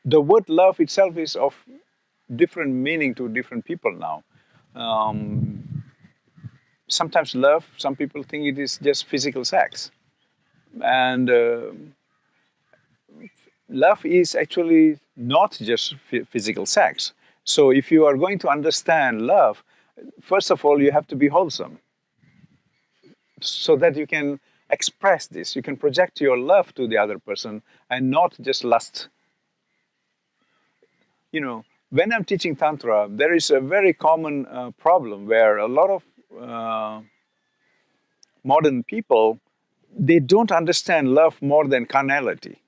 The word love itself is of different meaning to different people now. Um, Sometimes love, some people think it is just physical sex. And love is actually not just physical sex. So if you are going to understand love, first of all, you have to be wholesome so that you can express this. You can project your love to the other person and not just lust. You know, when I'm teaching Tantra, there is a very common problem where a lot of modern people, they don't understand love more than carnality.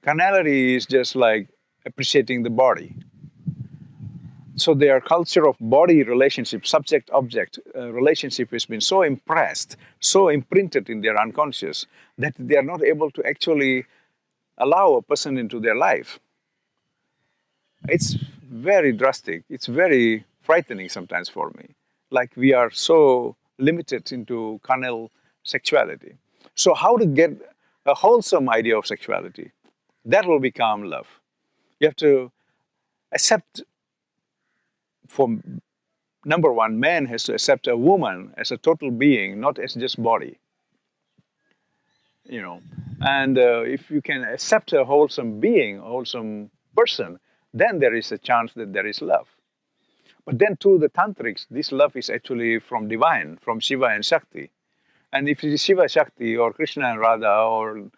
Carnality is just like appreciating the body. So their culture of body relationship, subject-object relationship has been so impressed, so imprinted in their unconscious that they are not able to actually allow a person into their life. It's very drastic. It's very frightening sometimes for me. Like we are so limited into carnal sexuality. So how to get a wholesome idea of sexuality? That will become love. You have to accept, for number one, man has to accept a woman as a total being, not as just body. You know, and if you can accept a wholesome being, a wholesome person, then there is a chance that there is love. But then to the tantrics, this love is actually from divine, from Shiva and Shakti. And if it is Shiva Shakti or Krishna and Radha or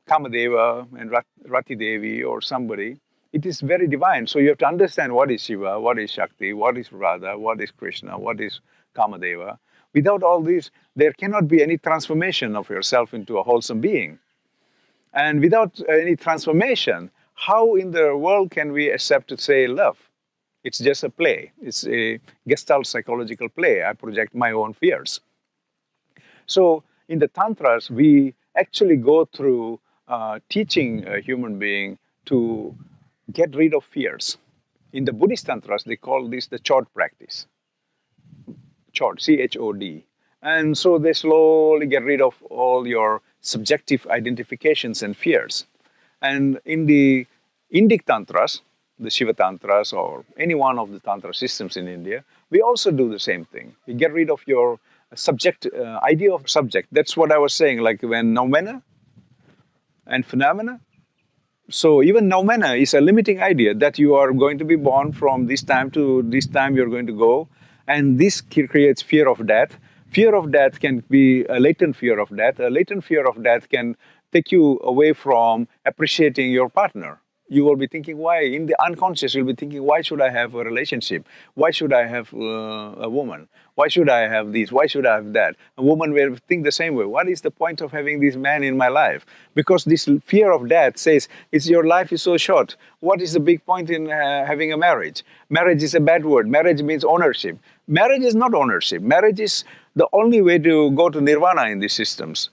Kamadeva and Rati Devi or somebody, it is very divine. So you have to understand what is Shiva, what is Shakti, what is Radha, what is Krishna, what is Kamadeva. Without all this, there cannot be any transformation of yourself into a wholesome being. And without any transformation, how in the world can we accept to say love? It's just a play. It's a Gestalt psychological play. I project my own fears. So in the Tantras, we actually go through teaching a human being to get rid of fears. In the Buddhist Tantras, they call this the Chod practice. Chod, C-H-O-D. And so they slowly get rid of all your subjective identifications and fears. And in the Indic Tantras, the Shiva Tantras, or any one of the Tantra systems in India, we also do the same thing. You get rid of your subject, idea of subject. That's what I was saying, like when noumena and phenomena. So even noumena is a limiting idea that you are going to be born from this time to this time you're going to go. And this creates fear of death. Fear of death can be a latent fear of death. A latent fear of death can take you away from appreciating your partner. You will be thinking, why? In the unconscious, you'll be thinking, why should I have a relationship? Why should I have a woman? Why should I have this? Why should I have that? A woman will think the same way. What is the point of having this man in my life? Because this fear of death says, your life is so short. What is the big point in having a marriage? Marriage is a bad word. Marriage means ownership. Marriage is not ownership. Marriage is the only way to go to nirvana in these systems.